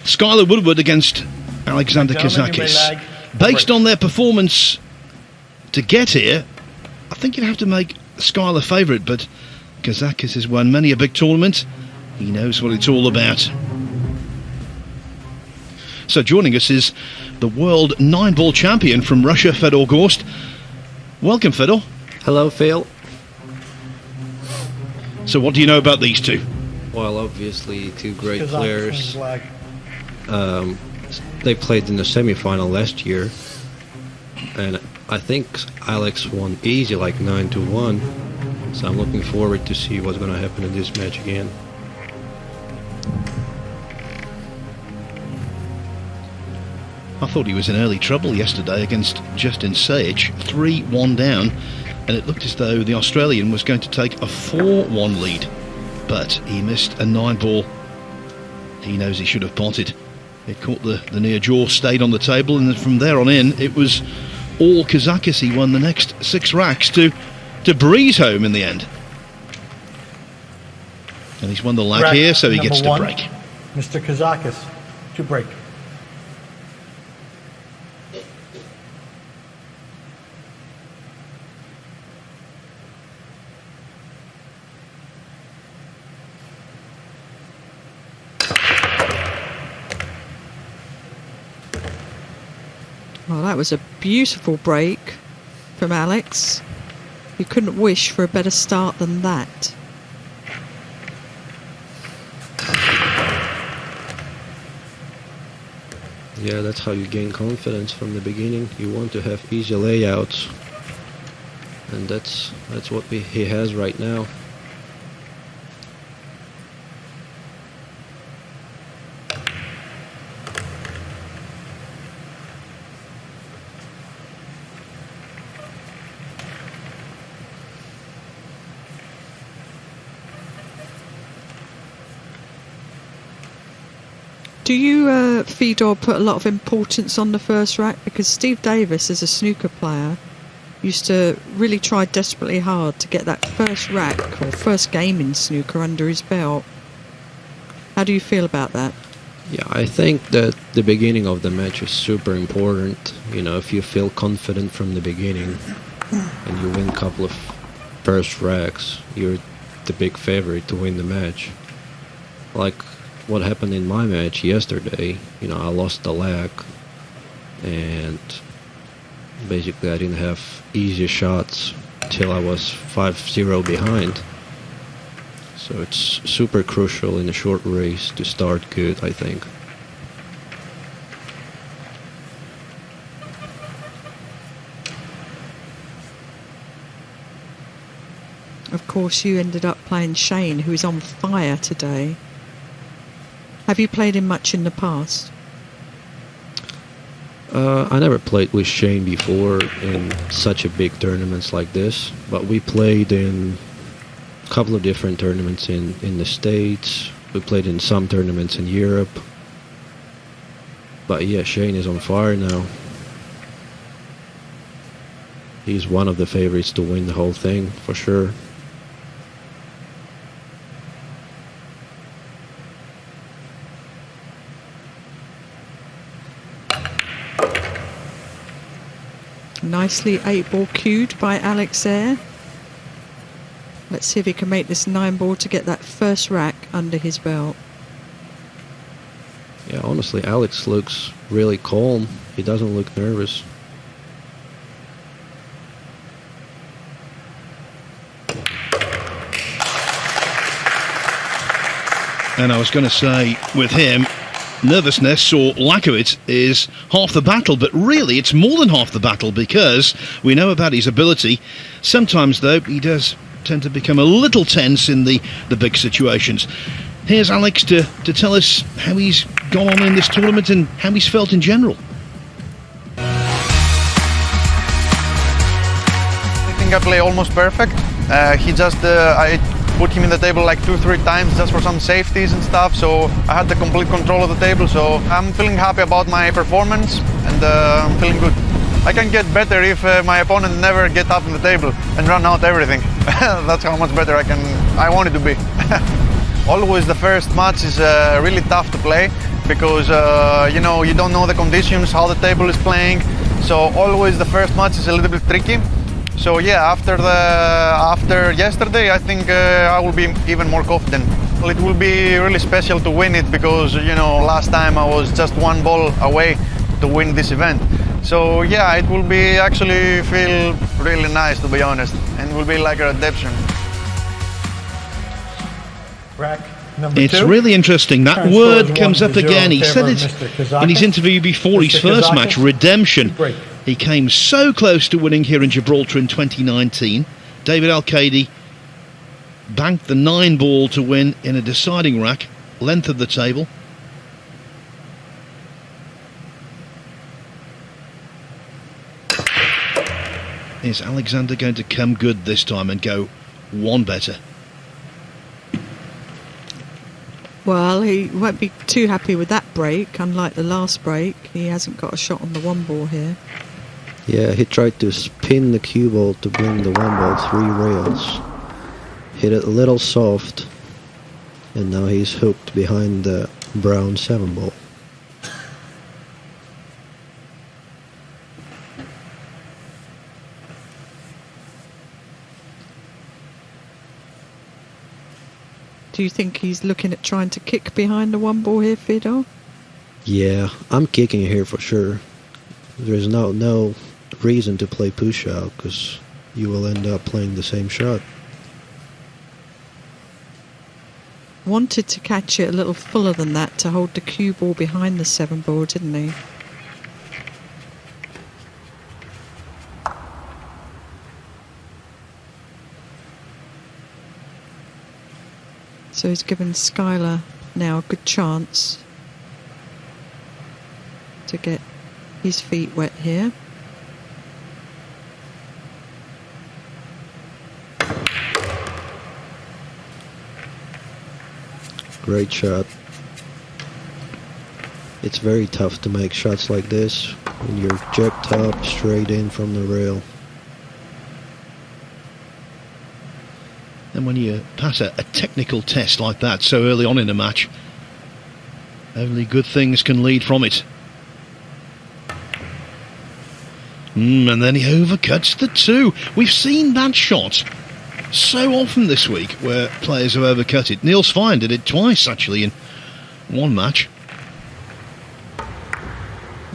Skyler Woodward against Alex Kazakis. Based on their performance to get here, I think you'd have to make Skyler favourite, but Kazakis has won many a big tournament. He knows what it's all about. So joining us is the world 9-ball champion from Russia, Fedor Gorst. Welcome, Fedor. Hello, Phil. So what do you know about these two? Well, obviously, two great players. They played in the semi-final last year, and I think Alex won easy, like 9-1. So I'm looking forward to see what's going to happen in this match again. I thought he was in early trouble yesterday against Justin Sage, 3-1 down, and it looked as though the Australian was going to take a 4-1 lead, but he missed a 9-ball. He knows he should have potted. It caught the near jaw, stayed on the table, and then from there on in, it was all Kazakis. He won the next 6 racks to breeze home in the end. And he's won the lag here, so he gets to break. Mr. Kazakis, to break. Well, that was a beautiful break from Alex. You couldn't wish for a better start than that. Yeah, that's how you gain confidence from the beginning. You want to have easy layouts, and that's what he has right now. Do you, Fedor, put a lot of importance on the first rack? Because Steve Davis, as a snooker player, used to really try desperately hard to get that first rack or first game in snooker under his belt. How do you feel about that? Yeah, I think that the beginning of the match is super important. You know, if you feel confident from the beginning and you win a couple of first racks, you're the big favorite to win the match. Like what happened in my match yesterday, you know, I lost the leg, and basically I didn't have easy shots till I was 5-0 behind. So it's super crucial in a short race to start good, I think. Of course, you ended up playing Shane, who is on fire today. Have you played him much in the past? I never played with Shane before in such a big tournaments like this, but we played in a couple of different tournaments in the States. We played in some tournaments in Europe. But yeah, Shane is on fire now. He's one of the favorites to win the whole thing, for sure. Nicely 8-ball cued by Alex there. Let's see if he can make this 9-ball to get that first rack under his belt. Yeah, honestly, Alex looks really calm. He doesn't look nervous. And I was going to say, with him, nervousness or lack of it is half the battle, but really it's more than half the battle, because we know about his ability. Sometimes, though, he does tend to become a little tense in the big situations. Here's Alex to tell us how he's gone on in this tournament and how he's felt in general. I think I play almost perfect. I put him in the table like 2-3 times just for some safeties and stuff, so I had the complete control of the table, so I'm feeling happy about my performance, and I'm feeling good. I can get better if my opponent never get up in the table and run out everything. That's how much better I want it to be. Always the first match is really tough to play. because you don't know the conditions, how the table is playing. So always the first match is a little bit tricky. So yeah, after yesterday, I think I will be even more confident. Well, it will be really special to win it because last time I was just one ball away to win this event. So yeah, it will be actually feel really nice, to be honest, and it will be like a redemption. Rack number It's 2. really interesting. That Current word score is comes up 1-0 again. He in said favor it of Mr. Kazakis. in his interview before his Mr. first Kazakis, match, redemption. break. He came so close to winning here in Gibraltar in 2019. David Al-Kadi banked the 9-ball to win in a deciding rack, length of the table. Is Alexander going to come good this time and go one better? Well, he won't be too happy with that break. Unlike the last break, he hasn't got a shot on the 1-ball here. Yeah, he tried to spin the cue ball to bring the 1-ball 3 rails. Hit it a little soft, and now he's hooked behind the brown 7-ball. Do you think he's looking at trying to kick behind the 1-ball here, Fedor? Yeah, I'm kicking here for sure. There's no reason to play push out because you will end up playing the same shot. Wanted to catch it a little fuller than that to hold the cue ball behind the 7-ball, didn't he? So he's given Skyler now a good chance to get his feet wet here. Great shot. It's very tough to make shots like this when you're jerked up straight in from the rail. And when you pass a technical test like that so early on in a match, only good things can lead from it. And then he overcuts the 2. We've seen that shot so often this week where players have overcut it. Niels Fine did it twice actually in one match.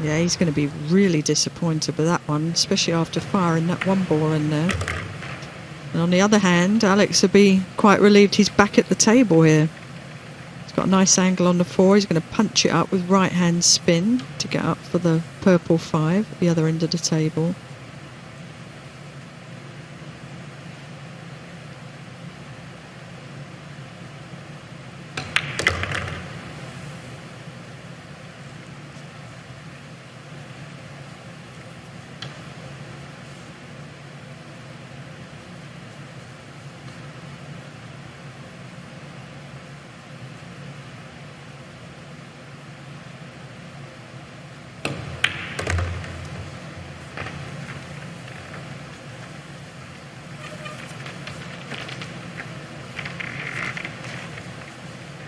Yeah, he's going to be really disappointed with that one, especially after firing that 1-ball in there. And on the other hand, Alex will be quite relieved he's back at the table here. He's got a nice angle on the 4. He's going to punch it up with right-hand spin to get up for the purple 5 at the other end of the table.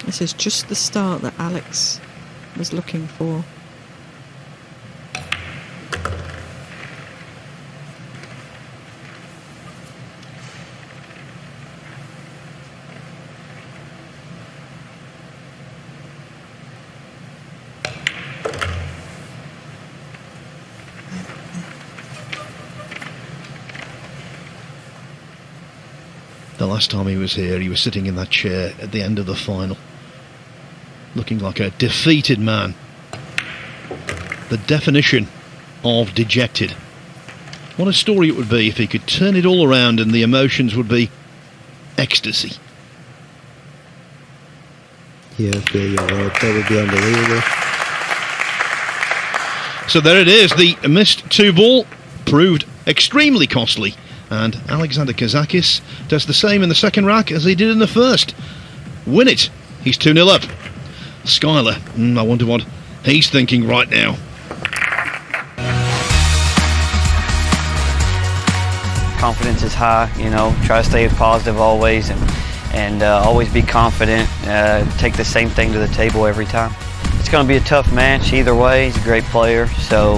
This is just the start that Alex was looking for. The last time he was here, he was sitting in that chair at the end of the final, looking like a defeated man. The definition of dejected. What a story it would be if he could turn it all around and the emotions would be ecstasy. Yeah, Phil, you're right. That would be unbelievable. So there it is. The missed 2-ball proved extremely costly. And Alexander Kazakis does the same in the second rack as he did in the first. Win it. He's 2-0 up. Skyler, I wonder what he's thinking right now. Confidence is high, you know, try to stay positive always and always be confident, take the same thing to the table every time. It's it's going to be a tough match either way. He's a great player, so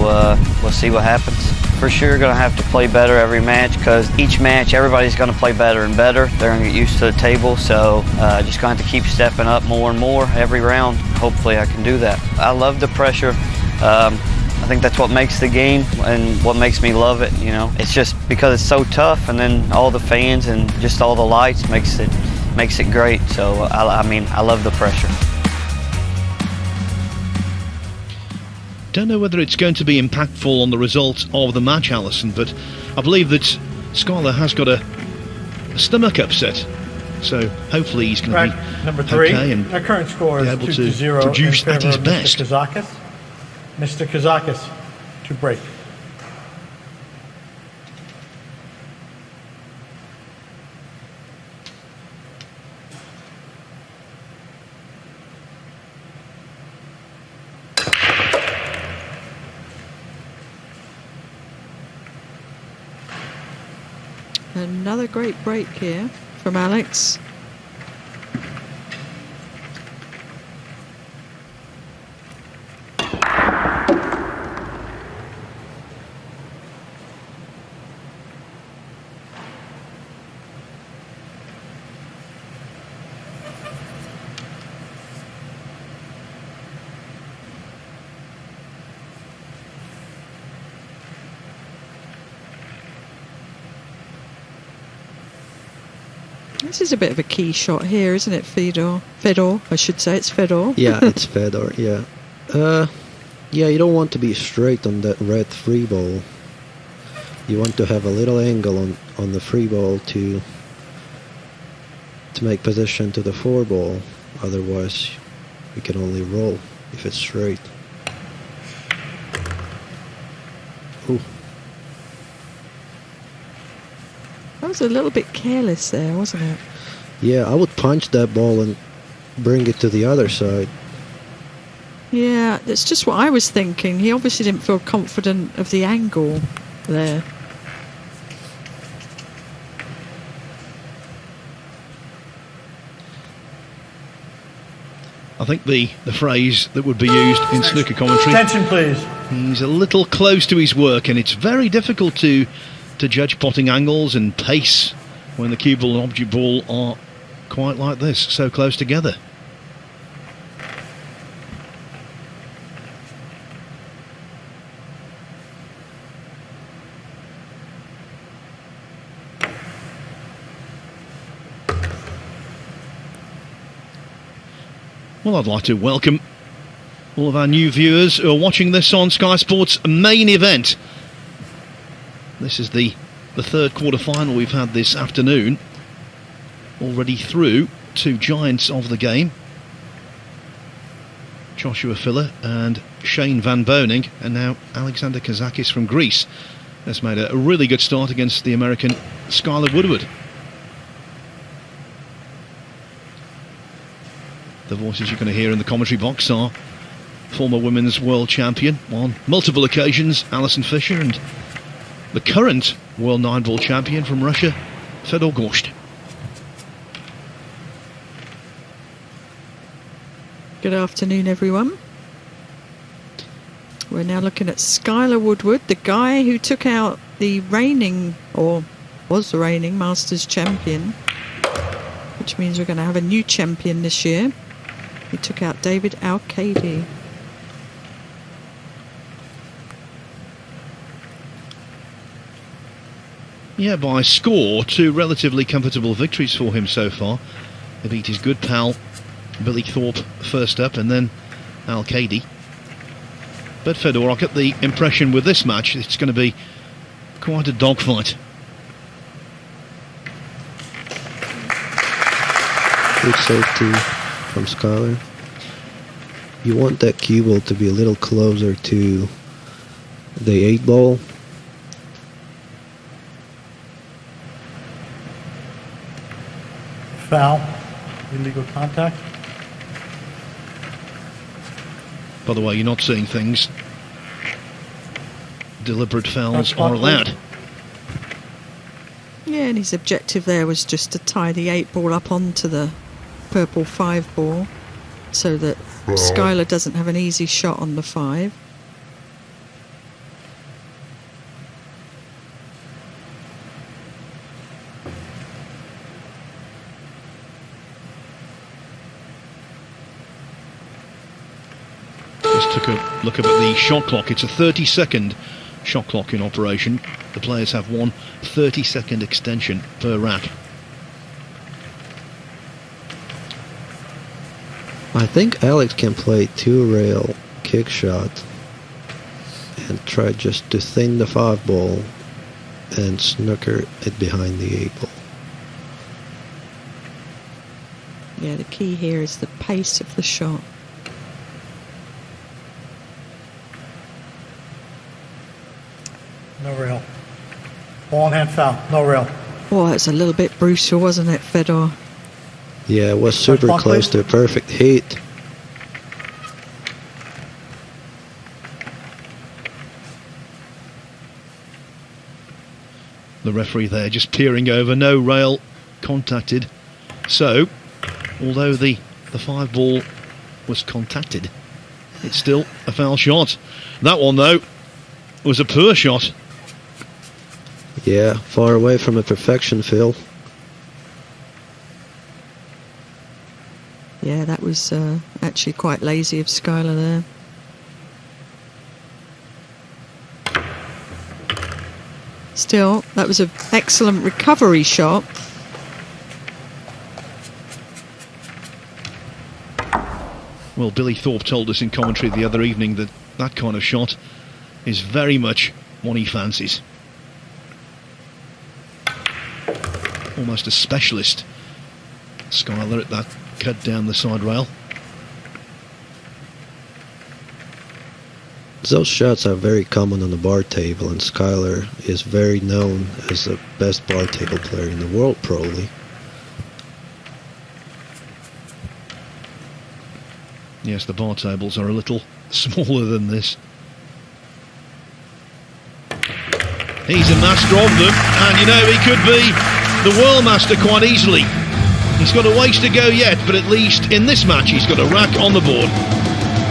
we'll see what happens. For sure going to have to play better every match, because each match everybody's going to play better and better. They're going to get used to the table, so just going to have to keep stepping up more and more every round. Hopefully I can do that. I love the pressure. I think that's what makes the game and what makes me love it, you know. It's just because it's so tough, and then all the fans and just all the lights makes it great. So I mean, I love the pressure. Don't know whether it's going to be impactful on the result of the match, Alison, but I believe that Skyler has got a stomach upset, so hopefully he's going to be number 3. okay and Our current score is be able 2-0 to produce in favor at his of best. Mr. Kazakis. Mr. Kazakis to break. Another great break here from Alex. This is a bit of a key shot here, isn't it, Fedor? Fedor, I should say. It's Fedor. Yeah, it's Fedor, yeah. Yeah, you don't want to be straight on that red free ball. You want to have a little angle on the free ball to make position to the 4 ball. Otherwise, you can only roll if it's straight. Ooh. That was a little bit careless there, wasn't it? Yeah, I would punch that ball and bring it to the other side. Yeah, that's just what I was thinking. He obviously didn't feel confident of the angle there. I think the phrase that would be used in snooker commentary, Attention, please. he's a little close to his work, and it's very difficult to judge potting angles and pace when the cue ball and object ball are quite like this, so close together. Well, I'd like to welcome all of our new viewers who are watching this on Sky Sports main event. This is the third quarter-final we've had this afternoon. Already through 2 giants of the game. Joshua Filler and Shane Van Boning, and now Alexander Kazakis from Greece has made a really good start against the American Skyler Woodward. The voices you're going to hear in the commentary box are former women's world champion on multiple occasions, Alison Fisher, and the current world 9-ball champion from Russia, Fedor Gorsht. Good afternoon, everyone. We're now looking at Skyler Woodward, the guy who took out the reigning, or was the reigning, Masters champion, which means we're going to have a new champion this year. He took out David Al-Kadi. Yeah, by score, 2 relatively comfortable victories for him so far. He beat his good pal Billy Thorpe first up, and then Al-Kadi. But Fedor, I get the impression with this match it's going to be quite a dogfight. Good safety from Skyler. You want that cue ball to be a little closer to the 8 ball. Foul. Illegal contact. By the way, you're not seeing things. Deliberate fouls That's not are allowed. Yeah, and his objective there was just to tie the 8 ball up onto the purple 5 ball so that Skyler doesn't have an easy shot on the 5. Just took a look up at the shot clock. It's a 30-second shot clock in operation. The players have one 30-second extension per rack. I think Alex can play 2-rail kick shot and try just to thin the 5 ball and snooker it behind the 8 ball. Yeah, the key here is the pace of the shot. No rail. Ball in hand foul. No rail. Oh, it's a little bit brutal, wasn't it, Fedor? Yeah, it was super Touch close please. to a perfect hit. The referee there just peering over, no rail contacted. So, although the 5 ball was contacted, it's still a foul shot. That one, though, was a poor shot. Yeah, far away from a perfection, Phil. Yeah, that was actually quite lazy of Skyler there. Still, that was an excellent recovery shot. Well, Billy Thorpe told us in commentary the other evening that that kind of shot is very much what he fancies. Almost a specialist, Skyler, at that cut down the side rail. Those shots are very common on the bar table, and Skyler is very known as the best bar table player in the world, probably. Yes, the bar tables are a little smaller than this. He's a master of them, and you know, he could be the world master quite easily. He's got a ways to go yet, but at least in this match he's got a rack on the board.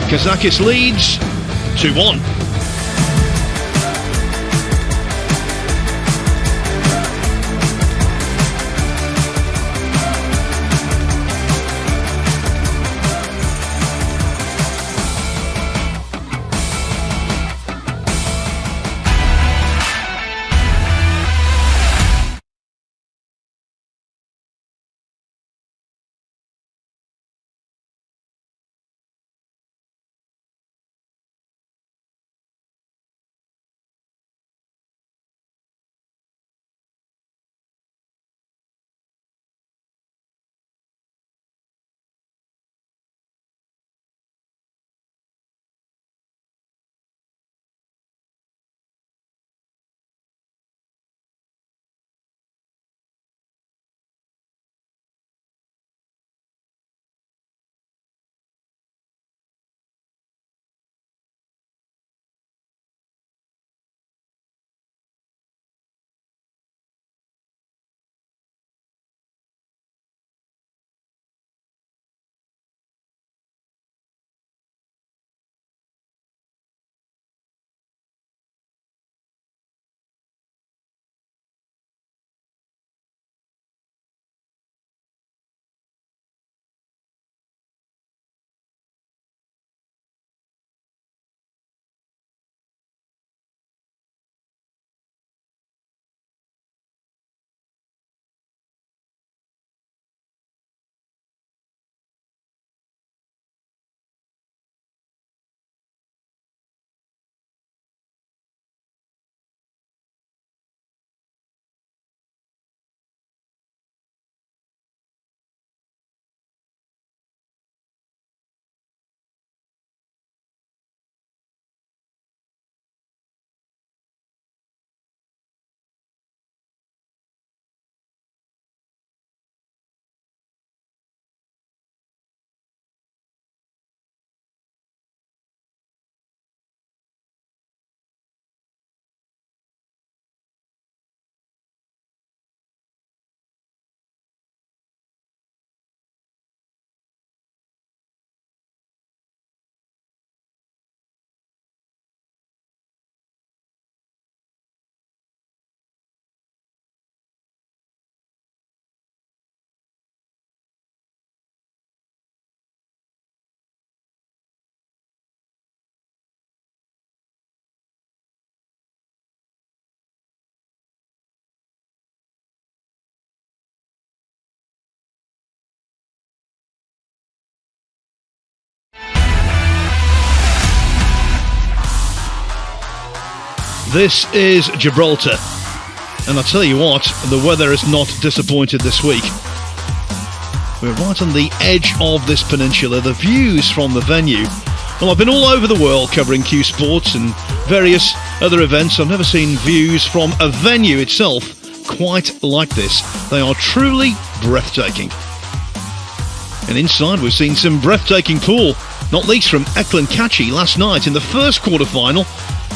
Kazakis leads 2-1. This is Gibraltar, and I'll tell you what, the weather has not disappointed this week. We're right on the edge of this peninsula. The views from the venue, well, I've been all over the world covering Q Sports and various other events. I've never seen views from a venue itself quite like this. They are truly breathtaking. And inside we've seen some breathtaking pool, not least from Alex Kazakis last night in the first quarter-final.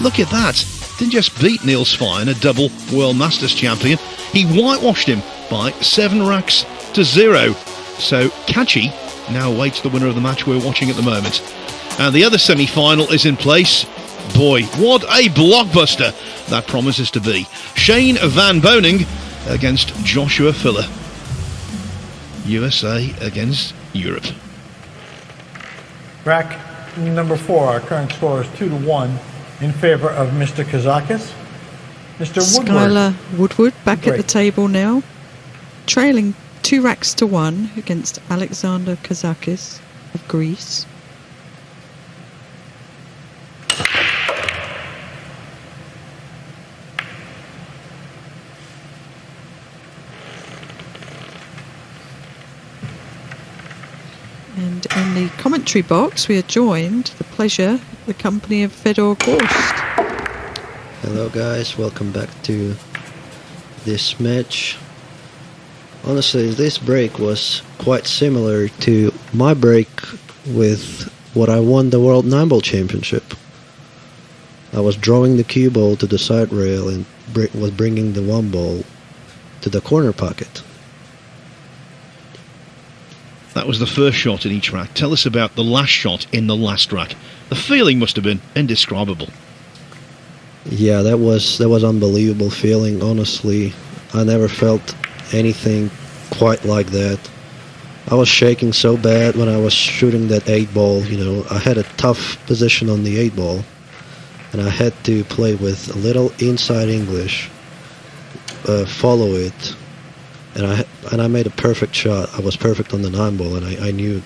Look at that. Didn't just beat Niels Fine, a double World Masters champion. He whitewashed him by 7-0. So Kazakis now awaits the winner of the match we're watching at the moment. And the other semi-final is in place. Boy, what a blockbuster that promises to be. Shane van Boening against Joshua Filler. USA against Europe. Rack number 4, our current score is 2-1 in favor of Mr. Kazakis. Mr. Woodward. Skyler Woodward back at Great. the table now, trailing 2-1 against Alexander Kazakis of Greece. And in the commentary box, we are joined, the company of Fedor Gorst. Hello guys, welcome back to this match. Honestly, this break was quite similar to my break with what I won the World 9-Ball Championship. I was drawing the cue ball to the side rail and was bringing the 1 ball to the corner pocket. That was the first shot in each rack. Tell us about the last shot in the last rack. The feeling must have been indescribable. Yeah, that was unbelievable feeling, honestly. I never felt anything quite like that. I was shaking so bad when I was shooting that 8 ball. You know, I had a tough position on the 8 ball, and I had to play with a little inside English, follow it, and I made a perfect shot. I was perfect on the 9 ball, and I knew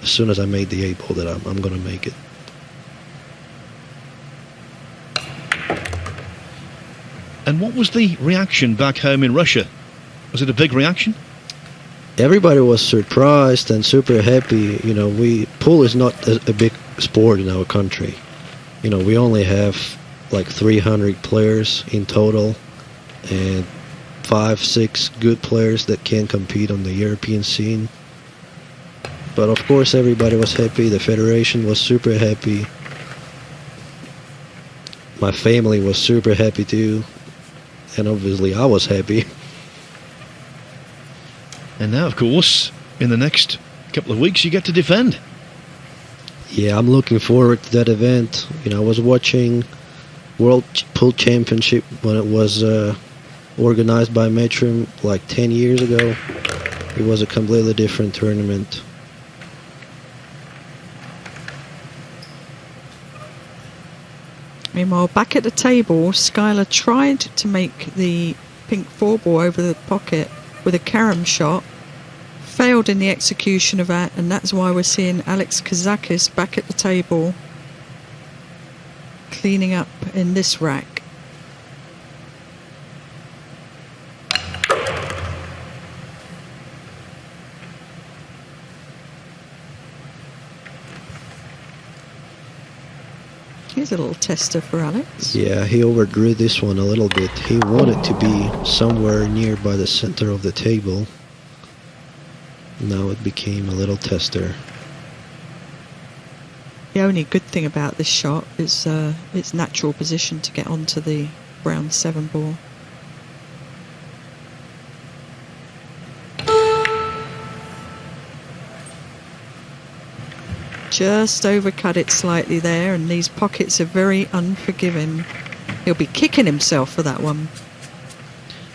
as soon as I made the 8 ball that I'm going to make it. And what was the reaction back home in Russia? Was it a big reaction? Everybody was surprised and super happy. You know, pool is not a big sport in our country. You know, we only have like 300 players in total, and 5-6 good players that can compete on the European scene. But of course everybody was happy, the federation was super happy, my family was super happy too, and obviously I was happy. And now, of course, in the next couple of weeks, you get to defend. Yeah, I'm looking forward to that event. You know, I was watching World Pool Championship when it was organized by Matchroom like 10 years ago. It was a completely different tournament. Meanwhile, back at the table, Skyler tried to make the pink 4 ball over the pocket with a carom shot, failed in the execution of that, and that's why we're seeing Alex Kazakis back at the table cleaning up in this rack. Here's a little tester for Alex. Yeah, he overdrew this one a little bit. He wanted to be somewhere near by the center of the table. Now it became a little tester. The only good thing about this shot is its natural position to get onto the brown 7 ball. Just overcut it slightly there, and these pockets are very unforgiving. He'll be kicking himself for that one.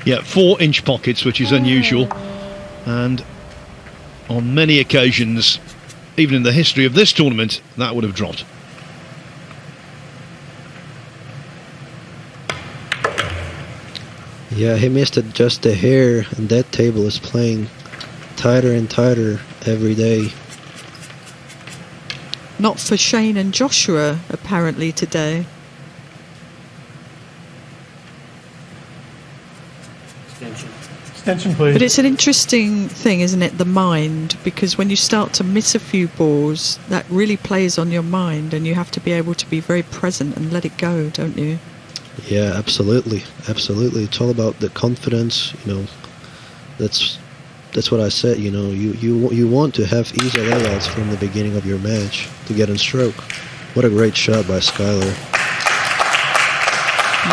Yeah, 4-inch pockets, which is unusual. And on many occasions, even in the history of this tournament, that would have dropped. Yeah, he missed it just a hair, and that table is playing tighter and tighter every day. Not for Shane and Joshua, apparently, today. Attention, please. But it's an interesting thing, isn't it, the mind? Because when you start to miss a few balls, that really plays on your mind, and you have to be able to be very present and let it go, don't you? Yeah, absolutely. Absolutely. It's all about the confidence, you know. That's what I said, you know. You want to have easy layouts from the beginning of your match to get in stroke. What a great shot by Skyler.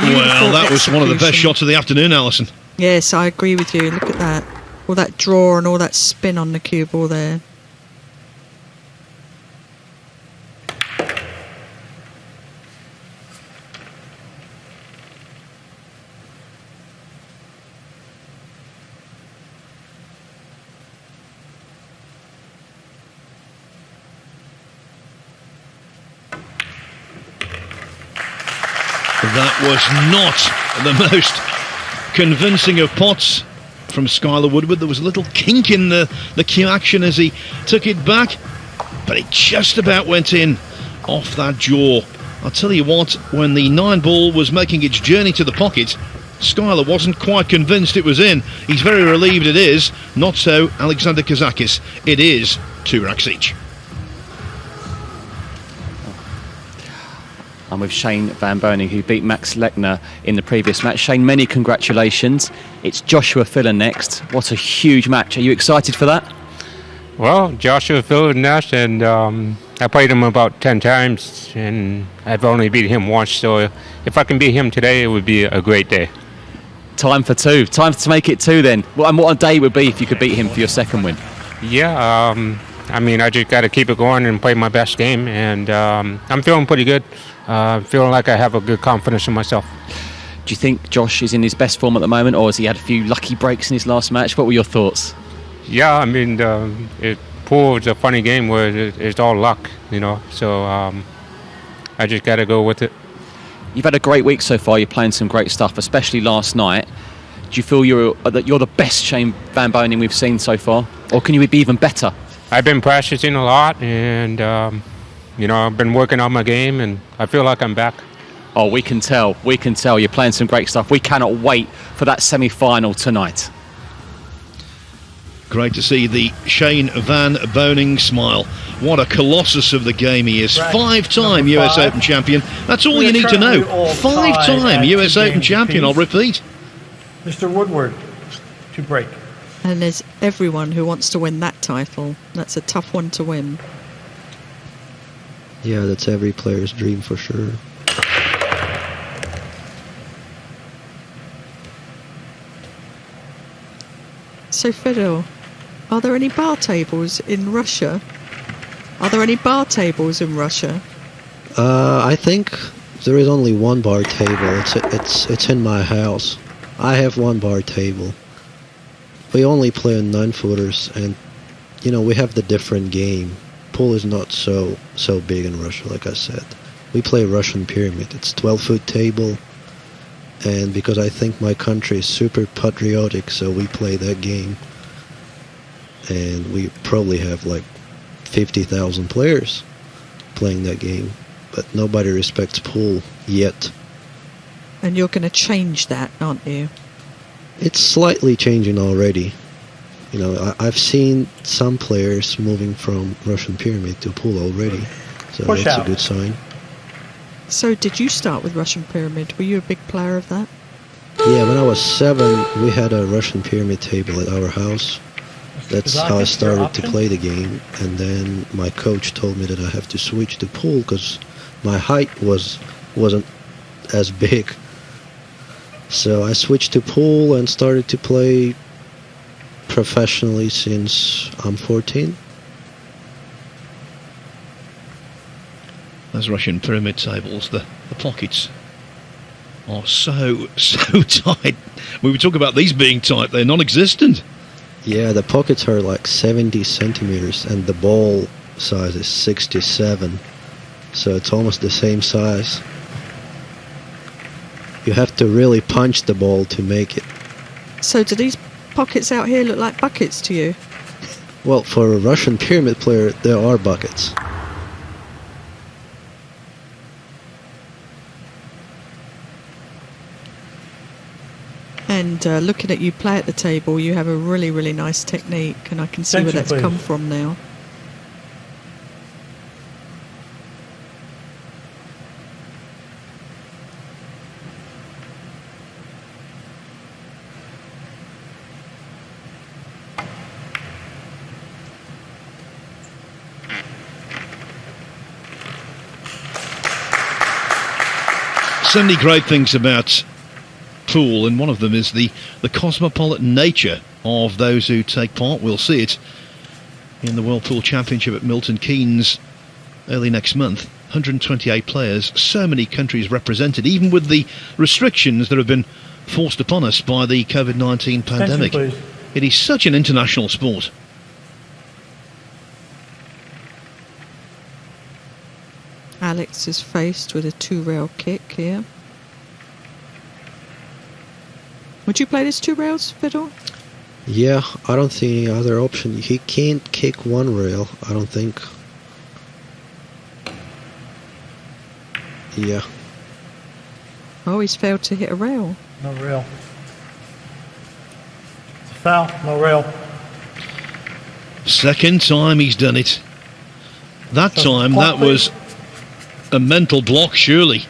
Well, that was one of the best execution. shots of the afternoon, Alison. Yes, I agree with you. Look at that. All that draw and all that spin on the cue ball there. That was not the most convincing of pots from Skyler Woodward. There was a little kink in the cue action as he took it back, but it just about went in off that jaw. I'll tell you what, when the 9 ball was making its journey to the pocket, Skyler wasn't quite convinced it was in. He's very relieved it is. Not so Alexander Kazakis. It is 2 racks each. I'm with Shane Van Boning, who beat Max Lechner in the previous match. Shane, many congratulations. It's Joshua Filler next. What a huge match. Are you excited for that? Well, Joshua Filler next, and I played him about 10 times, and I've only beat him once, so if I can beat him today, it would be a great day. Time for 2. Time to make it 2 then. And what a day it would be if you could beat him for your second win. Yeah, I mean, I just got to keep it going and play my best game, and I'm feeling pretty good. Feeling like I have a good confidence in myself. Do you think Josh is in his best form at the moment, or has he had a few lucky breaks in his last match? What were your thoughts? Yeah, I mean, pool is a funny game where it's all luck, you know, so I just got to go with it. You've had a great week so far. You're playing some great stuff, especially last night. Do you feel you're the best Shane Van Boning we've seen so far, or can you be even better? I've been practicing a lot, and you know, I've been working on my game, and I feel like I'm back. Oh, we can tell. We can tell. You're playing some great stuff. We cannot wait for that semi-final tonight. Great to see the Shane Van Boning smile. What a colossus of the game he is. Right. 5-time Number US 5. Open champion. That's all We you are need to know. currently all 5-time tied at US 2 Open games champion, I'll apiece. repeat. Mr. Woodward to break. And there's everyone who wants to win that title. That's a tough one to win. Yeah, that's every player's dream for sure. So, Fedor, are there any bar tables in Russia? Are there any bar tables in Russia? I think there is only one bar table. It's in my house. I have one bar table. We only play on 9-footers, and you know, we have the different game. Pool is not so big in Russia, like I said. We play Russian pyramid. It's 12-foot table, and because I think my country is super patriotic, so we play that game. And we probably have like 50,000 players playing that game, but nobody respects pool yet. And you're going to change that, aren't you? It's slightly changing already. You know, I've seen some players moving from Russian pyramid to pool already, so Push that's out. a good sign. So, did you start with Russian pyramid? Were you a big player of that? Yeah, when I was 7, we had a Russian pyramid table at our house. That's how I started to play the game, and then my coach told me that I have to switch to pool because my height wasn't as big. So I switched to pool and started to play professionally since I'm 14. Those Russian pyramid tables, the pockets are so tight. We were talking about these being tight, they're non-existent. Yeah, the pockets are like 70 centimeters and the ball size is 67. So it's almost the same size. You have to really punch the ball to make it. So, do these pockets out here look like buckets to you? Well, for a Russian pyramid player, there are buckets. And looking at you play at the table, you have a really, really nice technique, and I can see where Attention, that's please. come from now. So many great things about pool, and one of them is the cosmopolitan nature of those who take part. We'll see it in the World Pool Championship at Milton Keynes early next month. 128 players, so many countries represented, even with the restrictions that have been forced upon us by the COVID-19 pandemic. please. It is such an international sport. Alex is faced with a 2-rail kick here. Would you play this 2 rails, Fedor? Yeah, I don't see any other option. He can't kick 1 rail, I don't think. Yeah. Oh, he's failed to hit a rail. No rail. It's a foul. No rail. Second time he's done it. That So, time, clock, that was a mental block, surely.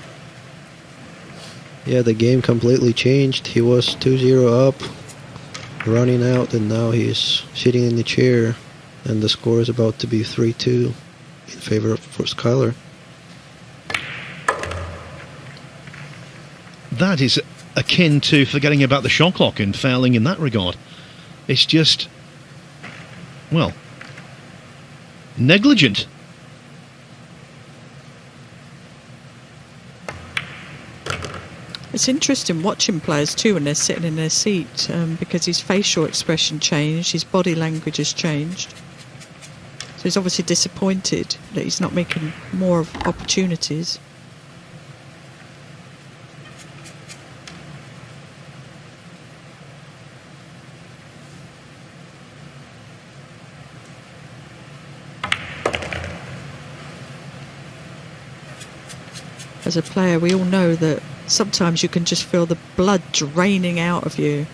Yeah, the game completely changed. He was 2-0 up, running out, and now he's sitting in the chair, and the score is about to be 3-2 in favor for Skyler. That is akin to forgetting about the shot clock and failing in that regard. It's just, well, negligent. It's interesting watching players too when they're sitting in their seat, because his facial expression changed, his body language has changed. So he's obviously disappointed that he's not making more of opportunities. As a player, we all know that sometimes you can just feel the blood draining out of you,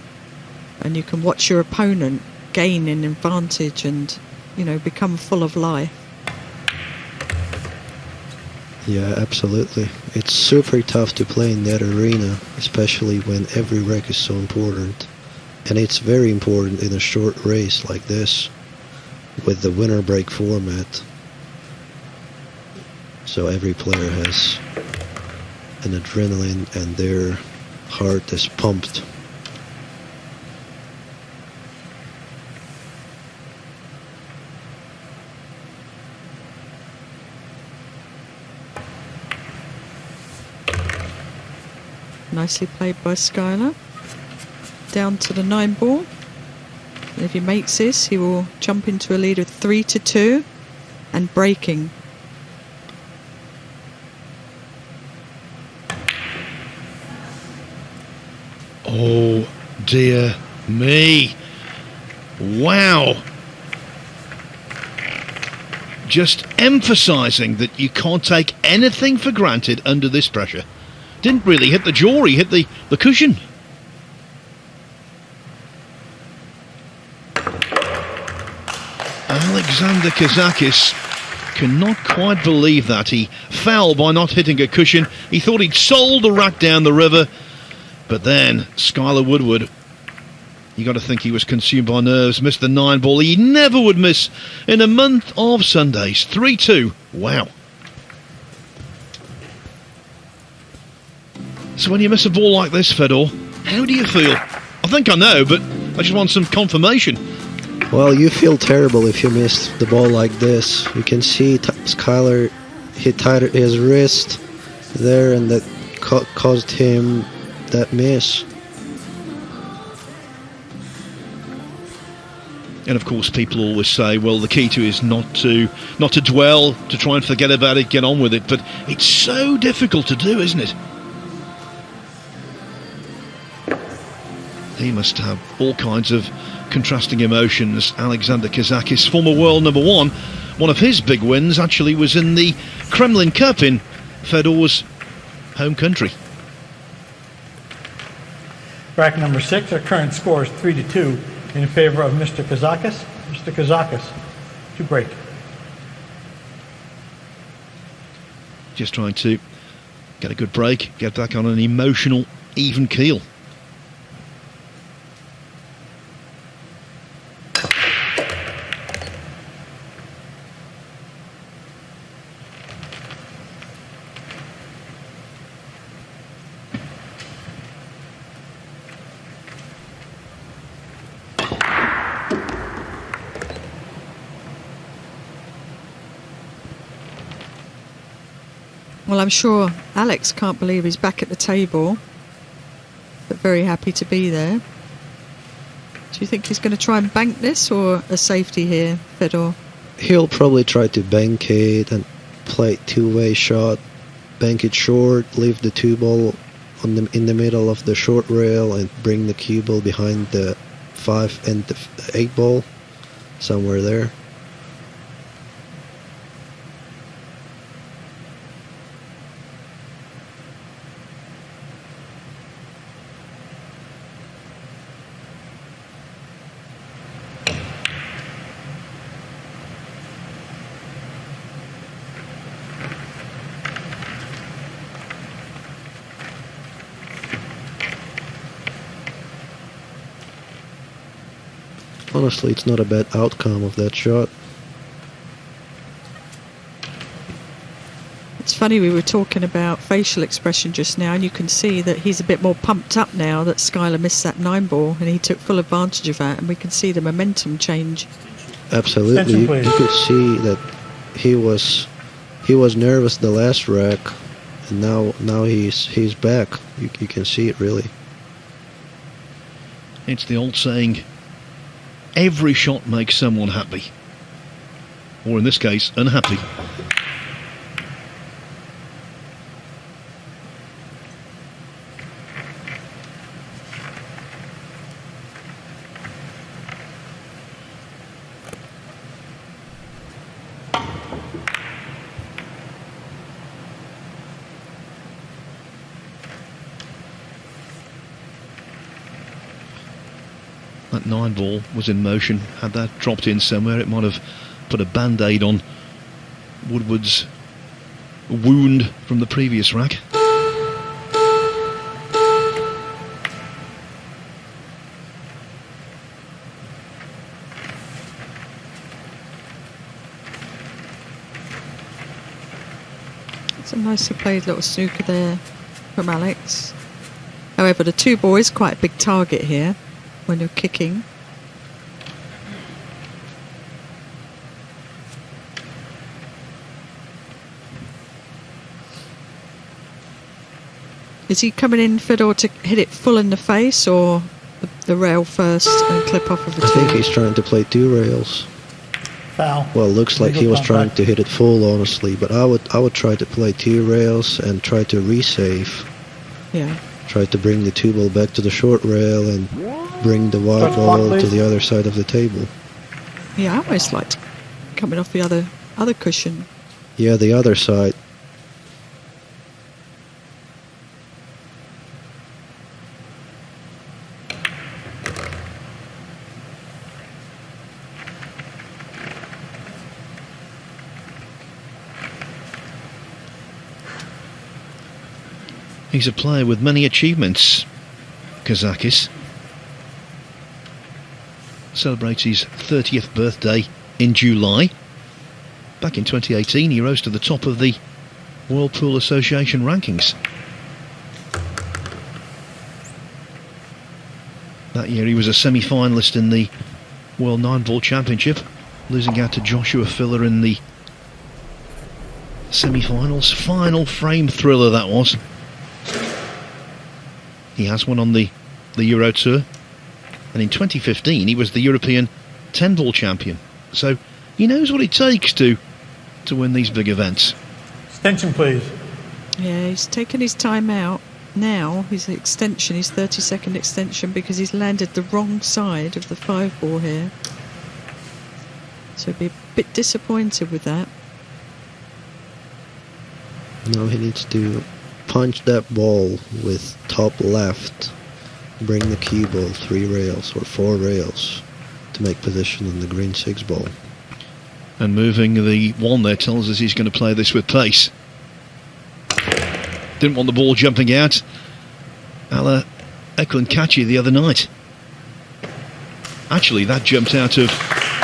and you can watch your opponent gain an advantage and, you know, become full of life. Yeah, absolutely. It's super tough to play in that arena, especially when every wreck is so important. And it's very important in a short race like this, with the winner break format. So every player has an adrenaline and their heart is pumped. Nicely played by Skyler. Down to the 9 ball. And if he makes this, he will jump into a lead of 3-2 and breaking. Oh dear me. Wow. Just emphasising that you can't take anything for granted under this pressure. Didn't really hit the jaw, he hit the cushion. Alexander Kazakis cannot quite believe that. He fell by not hitting a cushion. He thought he'd sold the rack down the river. But then, Skyler Woodward, you got to think he was consumed by nerves, missed the 9 ball. He never would miss in a month of Sundays. 3-2. Wow. So when you miss a ball like this, Fedor, how do you feel? I think I know, but I just want some confirmation. Well, you feel terrible if you miss the ball like this. You can see Skyler, he tied his wrist there, and that caused him that miss. And of course, people always say, well, the key to it is not to dwell, to try and forget about it, get on with it. But it's so difficult to do, isn't it? He must have all kinds of contrasting emotions. Alexander Kazakis, former world number 1. One of his big wins actually was in the Kremlin Cup in Fedor's home country. Rack number 6, our current score is 3-2 in favor of Mr. Kazakis. Mr. Kazakis to break. Just trying to get a good break, get back on an emotional, even keel. Well, I'm sure Alex can't believe he's back at the table, but very happy to be there. Do you think he's going to try and bank this, or a safety here, Fedor? He'll probably try to bank it and play two-way shot, bank it short, leave the 2-ball in the middle of the short rail, and bring the cue ball behind the 5 and the 8-ball, somewhere there. Honestly, it's not a bad outcome of that shot. It's funny, we were talking about facial expression just now, and you can see that he's a bit more pumped up now that Skyler missed that 9-ball, and he took full advantage of that, and we can see the momentum change. Absolutely, you could see that he was nervous the last rack, and now he's back. You can see it really. It's the old saying, every shot makes someone happy. Or in this case, unhappy. That 9-ball was in motion. Had that dropped in somewhere, it might have put a band-aid on Woodward's wound from the previous rack. It's a nicely played little snooker there from Alex. However, the 2-ball is quite a big target here when you're kicking. Is he coming in, Fedor, to hit it full in the face, or the rail first and clip off of the 2? I think he's trying to play 2 rails. Foul. Well, looks like he was trying to hit it full, honestly, but I would try to play 2 rails and try to resave. Yeah. Try to bring the 2-ball back to the short rail and bring the wide ball to the other side of the table. Yeah, I almost liked coming off the other cushion. Yeah, the other side. He's a player with many achievements, Kazakis. Celebrates his 30th birthday in July. Back in 2018, he rose to the top of the World Pool Association rankings. That year he was a semi-finalist in the World 9-Ball Championship, losing out to Joshua Filler in the semi-finals. Final frame thriller that was. He has one on the Euro Tour, and in 2015 he was the European 10-ball champion. So he knows what it takes to win these big events. Extension, please. Yeah, he's taken his time out now. His extension, his 30-second extension, because he's landed the wrong side of the 5-ball here. So he'll be a bit disappointed with that. Now he needs to punch that ball with top left bring the key ball 3 rails or 4 rails to make position on the green 6 ball. And moving the 1 there tells us he's going to play this with pace. Didn't want the ball jumping out a la Eklankachi the other night. Actually, that jumped out of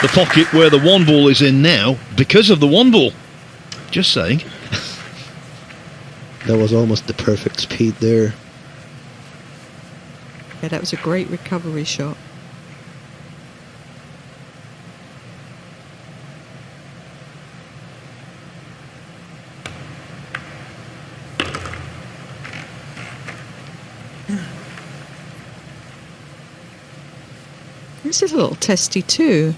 the pocket where the 1 ball is in now because of the 1 ball. Just saying. That was almost the perfect speed there. Yeah, that was a great recovery shot. This is a little testy too.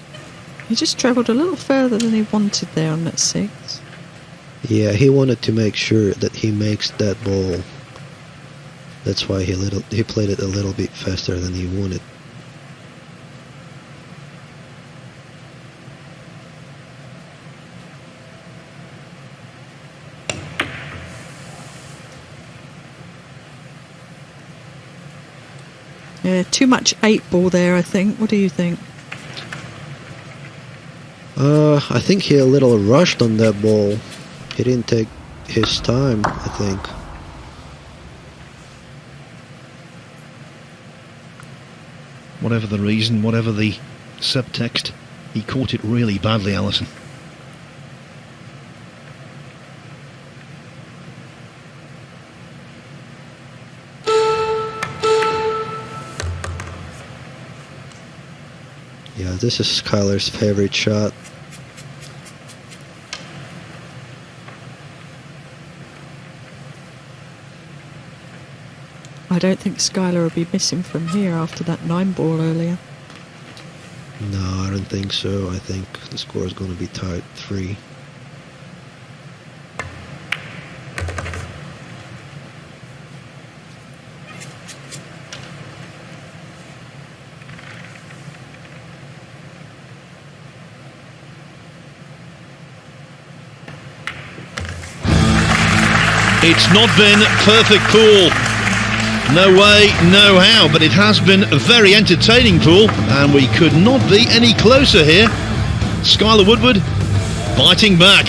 He just travelled a little further than he wanted there on that 6. Yeah, he wanted to make sure that he makes that ball. That's why he played it a little bit faster than he wanted. Yeah, too much 8 ball there, I think. What do you think? I think he a little rushed on that ball. He didn't take his time, I think. Whatever the reason, whatever the subtext, he caught it really badly, Alison. Yeah, this is Skyler's favorite shot. I don't think Skyler will be missing from here after that 9 ball earlier. No, I don't think so. I think the score is going to be tied 3. It's not been perfect pool. No way, no how, but it has been a very entertaining pool, and we could not be any closer here. Skyler Woodward biting back.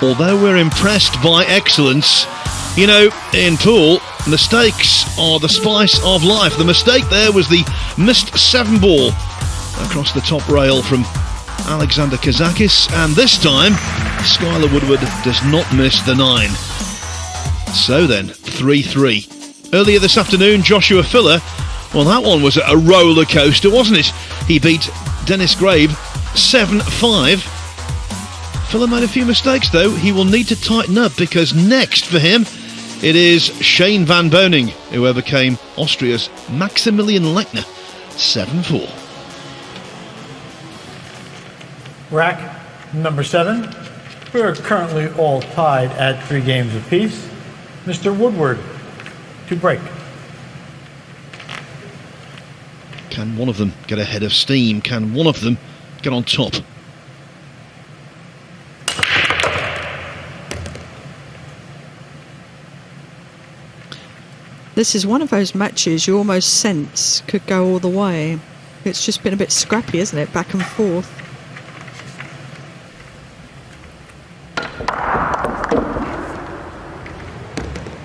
although we're impressed by excellence, you know, in pool, mistakes are the spice of life. The mistake there was the missed 7-ball across the top rail from Alexander Kazakis, and this time Skyler Woodward does not miss the 9. So then, 3-3. Earlier this afternoon, Joshua Filler, well, that one was a roller coaster, wasn't it? He beat Dennis Grabe 7-5. Filler made a few mistakes though. He will need to tighten up, because next for him it is Shane Van Boening, who overcame Austria's Maximilian Lechner 7-4. Rack number 7. We are currently all tied at 3 games apiece. Mr. Woodward to break. Can one of them get ahead of steam? Can one of them get on top? This is one of those matches you almost sense could go all the way. It's just been a bit scrappy, isn't it? Back and forth.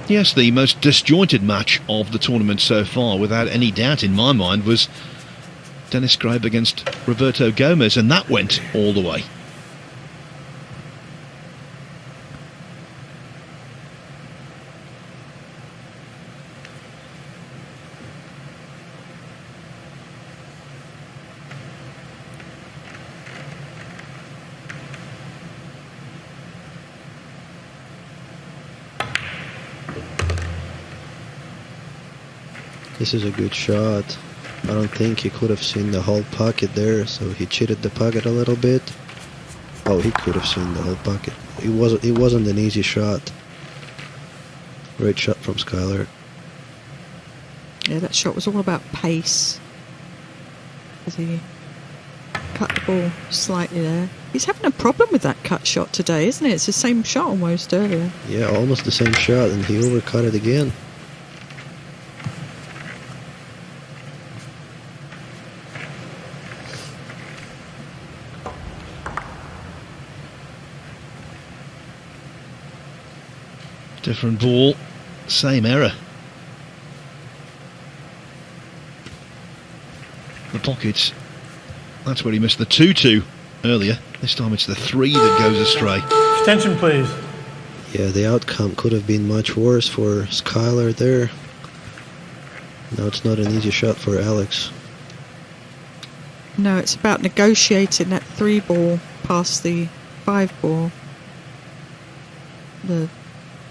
Yes, the most disjointed match of the tournament so far, without any doubt in my mind, was Dennis Grabe against Roberto Gomez, and that went all the way. This is a good shot. I don't think he could have seen the whole pocket there, so he cheated the pocket a little bit. Oh, he could have seen the whole pocket. It wasn't an easy shot. Great shot from Skyler. Yeah, that shot was all about pace. As he cut the ball slightly there. He's having a problem with that cut shot today, isn't it? It's the same shot almost earlier. Yeah, almost the same shot, and he overcut it again. Different ball, same error. The pockets, that's where he missed the 2-2 earlier. This time it's the 3 that goes astray. Extension, please. Yeah, the outcome could have been much worse for Skyler there. Now it's not an easy shot for Alex. No, it's about negotiating that 3-ball past the 5-ball. The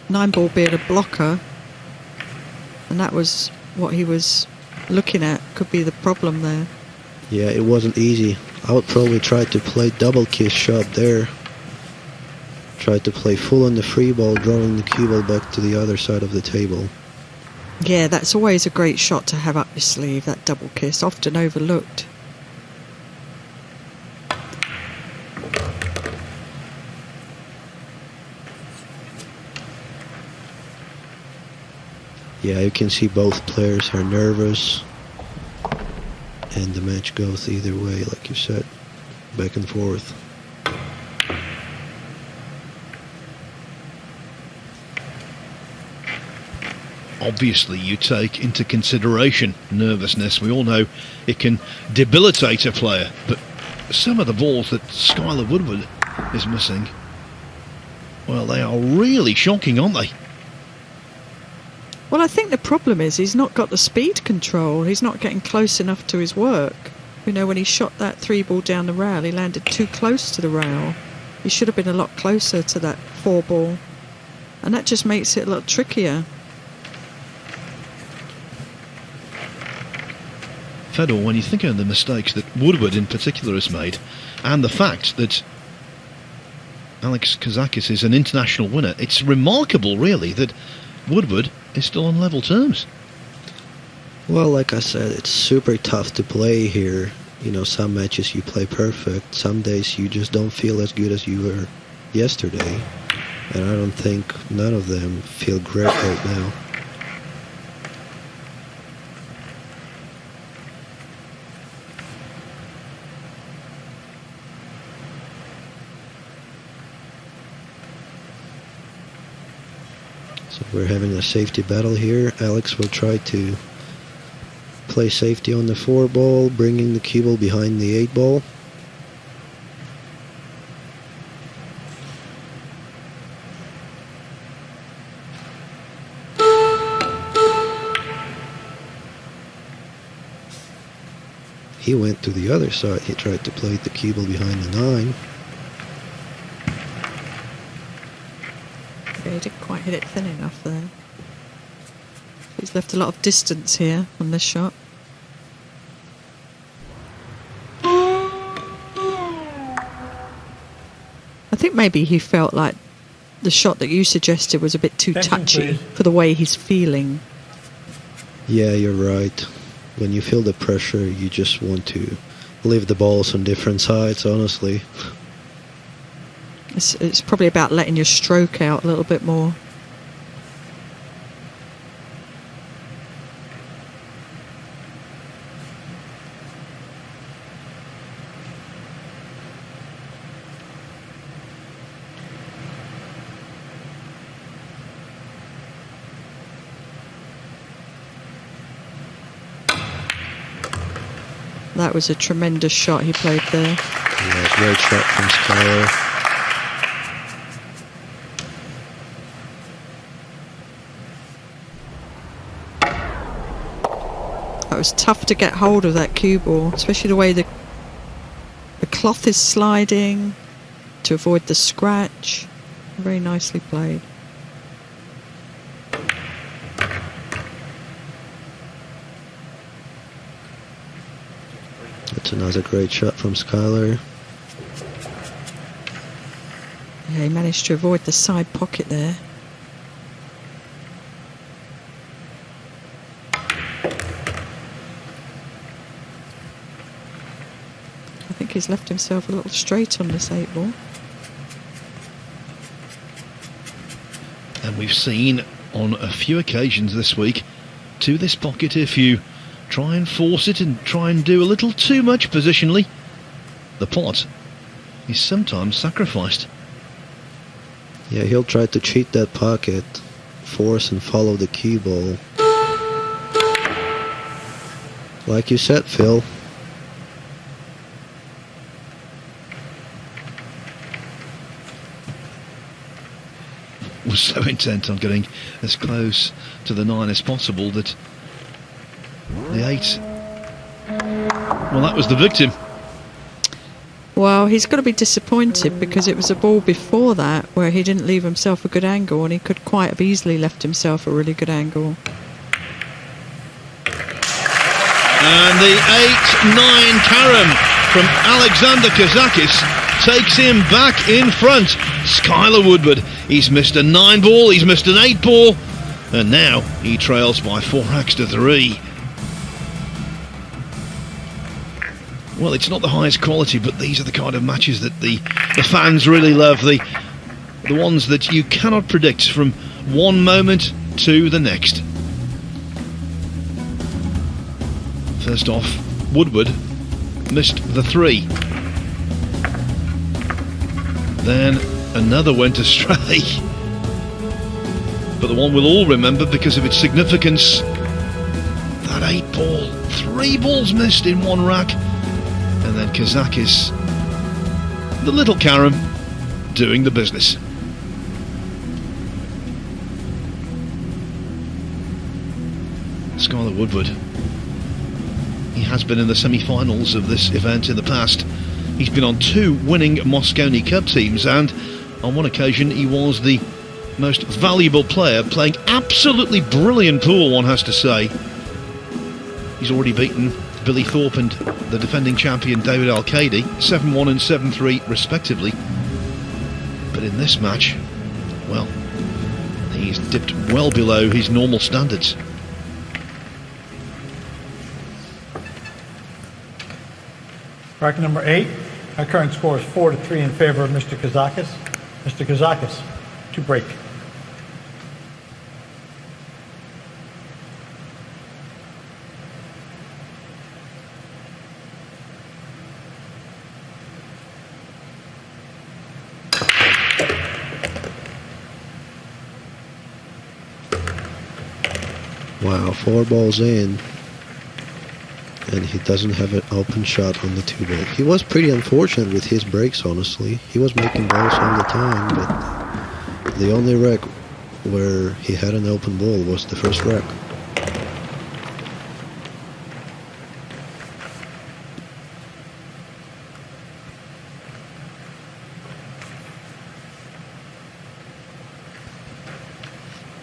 9-ball being a blocker, and that was what he was looking at, could be the problem there. Yeah, it wasn't easy. I would probably try to play double kiss shot there. Try to play full on the free ball, drawing the cue ball back to the other side of the table. Yeah, that's always a great shot to have up your sleeve, that double kiss, often overlooked. Yeah, you can see both players are nervous, and the match goes either way, like you said, back and forth. Obviously you take into consideration nervousness. We all know it can debilitate a player, but some of the balls that Skyler Woodward is missing, well, they are really shocking, aren't they? Well, I think the problem is he's not got the speed control. He's not getting close enough to his work. You know, when he shot that 3-ball down the rail, he landed too close to the rail. He should have been a lot closer to that 4-ball. And that just makes it a lot trickier. Fedor, when you think of the mistakes that Woodward in particular has made, and the fact that Alex Kazakis is an international winner, it's remarkable, really, that Woodward is still on level terms. Well, like I said, it's super tough to play here. You know, some matches you play perfect, some days you just don't feel as good as you were yesterday. And I don't think none of them feel great right now. So we're having a safety battle here. Alex will try to play safety on the 4 ball, bringing the cue ball behind the 8 ball. He went to the other side. He tried to play the cue ball behind the 9. Yeah, he didn't quite hit it thin enough there. He's left a lot of distance here on this shot. I think maybe he felt like the shot that you suggested was a bit too Attention, touchy please. for the way he's feeling. Yeah, you're right. When you feel the pressure, you just want to leave the balls on different sides, honestly. It's probably about letting your stroke out a little bit more. That was a tremendous shot he played there. Yeah, great shot from Skyler. It was tough to get hold of that cue ball, especially the way the cloth is sliding to avoid the scratch. Very nicely played. That's another great shot from Skyler. Yeah, he managed to avoid the side pocket there. I think he's left himself a little straight on this 8 ball. And we've seen on a few occasions this week, to this pocket, if you try and force it and try and do a little too much positionally, the pot is sometimes sacrificed. Yeah, he'll try to cheat that pocket, force and follow the cue ball. Like you said, Phil. Was so intent on getting as close to the 9 as possible that the 8, well, that was the victim. Well, he's got to be disappointed because it was a ball before that where he didn't leave himself a good angle, and he could quite have easily left himself a really good angle. And the 8-9 carom from Alexander Kazakis takes him back in front. Skyler Woodward, he's missed a 9 ball, he's missed an 8 ball, and now he trails by 4 racks to 3. Well, it's not the highest quality, but these are the kind of matches that the fans really love. The ones that you cannot predict from one moment to the next. First off, Woodward missed the 3. Then another went astray. But the one we'll all remember because of its significance, that 8 ball. 3 balls missed in 1 rack. And then Kazakis, the little carom, doing the business. Skyler Woodward, he has been in the semi-finals of this event in the past. He's been on 2 winning Mosconi Cup teams, and on one occasion he was the most valuable player, playing absolutely brilliant pool, one has to say. He's already beaten Billy Thorpe and the defending champion David Al-Qaedi, 7-1 and 7-3 respectively. But in this match, well, he's dipped well below his normal standards. Rack number 8. Our current score is 4-3 in favor of Mr. Kazakis. Mr. Kazakis, to break. Wow, 4 balls in, and he doesn't have an open shot on the 2 ball. He was pretty unfortunate with his breaks, honestly. He was making balls all the time, but the only rack where he had an open ball was the first rack.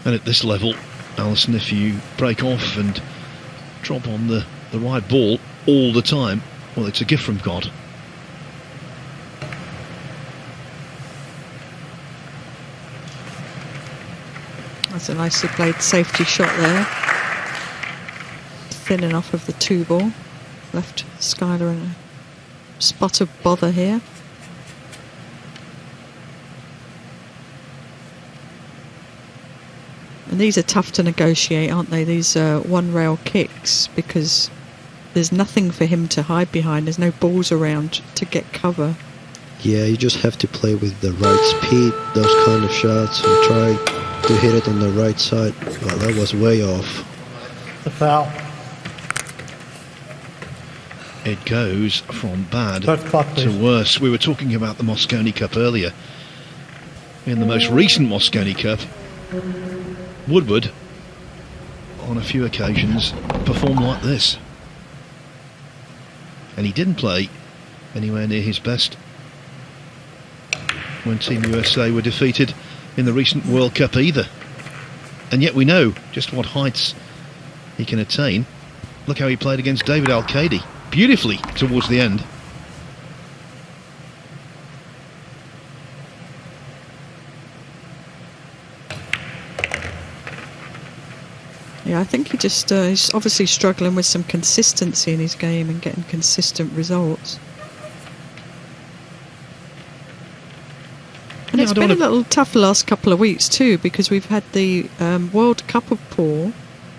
And at this level, Alison, if you break off and drop on the right ball all the time, well, it's a gift from God. That's a nicely played safety shot there. Thin enough of the 2 ball. Left Skyler in a spot of bother here. And these are tough to negotiate, aren't they? These one-rail kicks, because there's nothing for him to hide behind. There's no balls around to get cover. Yeah, you just have to play with the right speed, those kind of shots, and try to hit it on the right side. Well, that was way off. The foul. It goes from bad Start clock, to please. worse. We were talking about the Mosconi Cup earlier. In the most recent Mosconi Cup, Woodward, on a few occasions, performed like this. And he didn't play anywhere near his best when Team USA were defeated in the recent World Cup either. And yet we know just what heights he can attain. Look how he played against David Al-Qaedi, beautifully towards the end. Yeah, I think he just he's obviously struggling with some consistency in his game and getting consistent results. And it's been a little tough the last couple of weeks too, because we've had the World Cup of Pool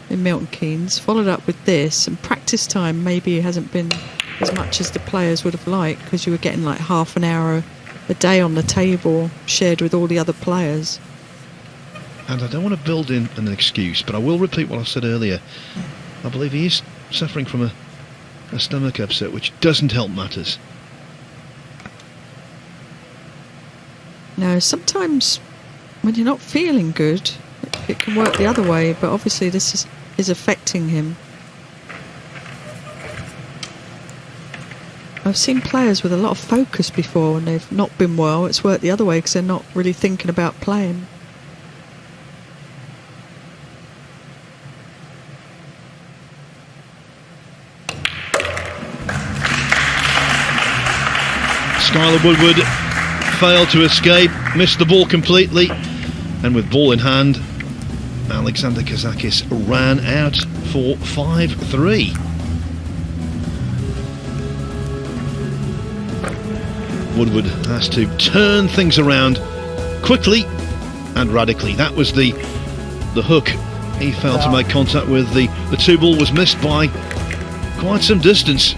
in Milton Keynes, followed up with this, and practice time maybe hasn't been as much as the players would have liked, because you were getting like half an hour a day on the table shared with all the other players. And I don't want to build in an excuse, but I will repeat what I said earlier. I believe he is suffering from a stomach upset, which doesn't help matters. Now, sometimes when you're not feeling good, it can work the other way, but obviously this is affecting him. I've seen players with a lot of focus before when they've not been well. It's worked the other way because they're not really thinking about playing. Skyler Woodward failed to escape, missed the ball completely, and with ball in hand, Alexander Kazakis ran out for 5-3. Woodward has to turn things around quickly and radically. That was the hook he failed to make contact with. The 2 ball was missed by quite some distance.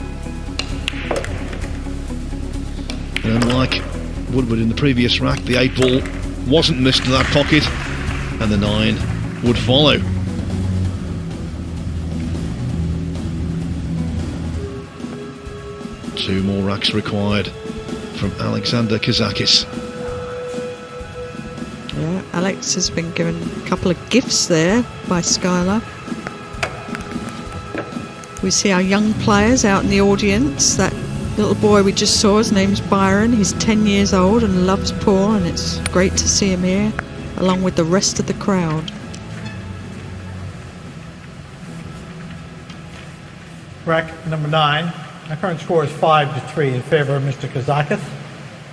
And unlike Woodward in the previous rack, the 8 ball wasn't missed to that pocket, and the 9 would follow. Two more racks required from Alexander Kazakis. Yeah, Alex has been given a couple of gifts there by Skyler. We see our young players out in the audience. That little boy we just saw, his name's Byron. He's 10 years old and loves pool, and it's great to see him here along with the rest of the crowd. Rack number 9. Our current score is 5-3 in favor of Mr. Kazakis.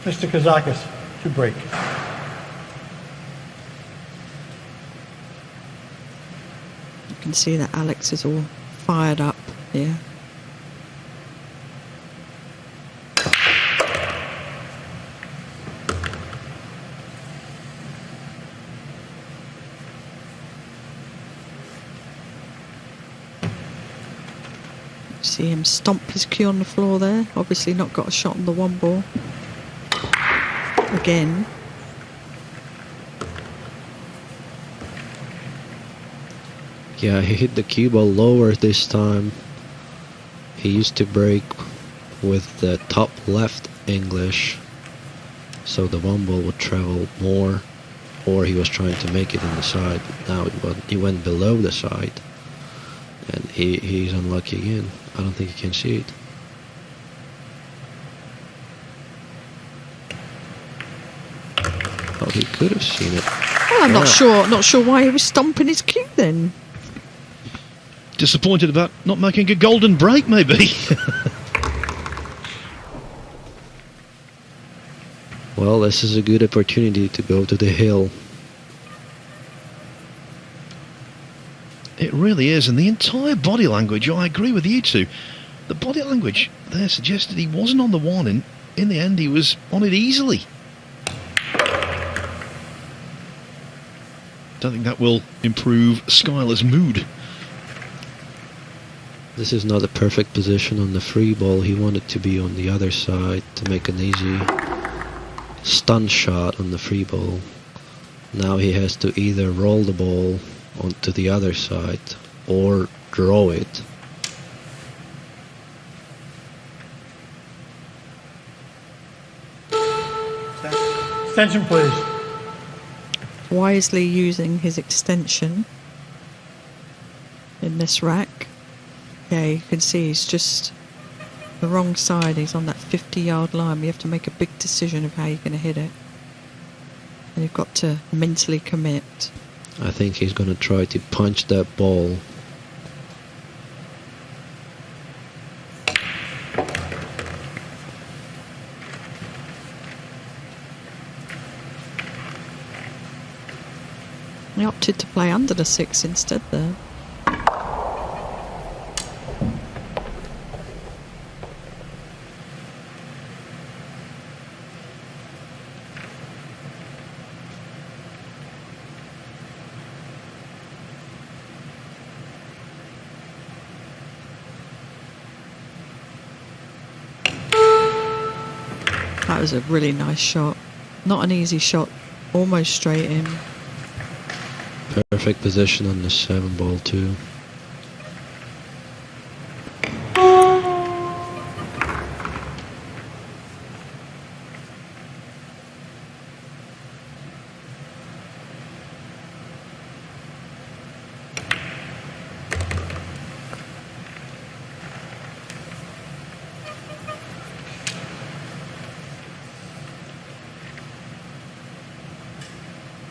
Mr. Kazakis to break. You can see that Alex is all fired up here. See him stomp his cue on the floor there. Obviously not got a shot on the 1 ball. Again. Yeah, he hit the cue ball lower this time. He used to break with the top left English, so the one ball would travel more, or he was trying to make it in the side. Now he went below the side, and he's unlucky again. I don't think he can see it. Oh, he could have seen it. Well, I'm not sure why he was stomping his cue then. Disappointed about not making a golden break, maybe. Well, this is a good opportunity to go to the hill. It really is, and the entire body language, I agree with you two. The body language there suggested he wasn't on the one, and in the end he was on it easily. Don't think that will improve Skyler's mood. This is not a perfect position on the free ball. He wanted to be on the other side to make an easy stun shot on the free ball. Now he has to either roll the ball onto the other side or draw it. Extension, please. Wisely using his extension in this rack. Yeah, you can see he's just the wrong side. He's on that 50-yard line. You have to make a big decision of how you're going to hit it. And you've got to mentally commit. I think he's going to try to punch that ball. He opted to play under the 6 instead there. That was a really nice shot. Not an easy shot, almost straight in. Perfect position on the 7 ball too.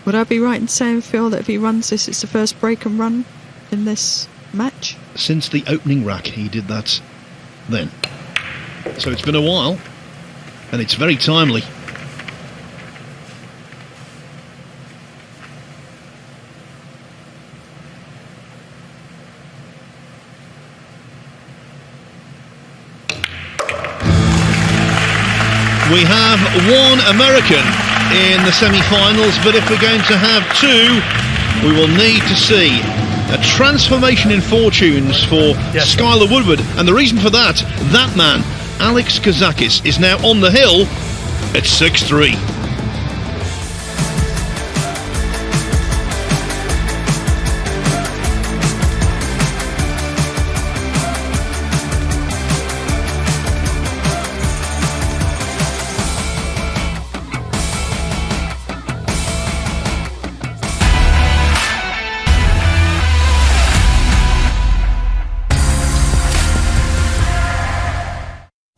Would I be right in saying, Phil, that if he runs this, it's the first break and run in this match? Since the opening rack, he did that then. So it's been a while, and it's very timely. We have one American in the semi-finals, but if we're going to have two, we will need to see a transformation in fortunes for Skyler Woodward. And the reason for that man, Alex Kazakis, is now on the hill at 6-3.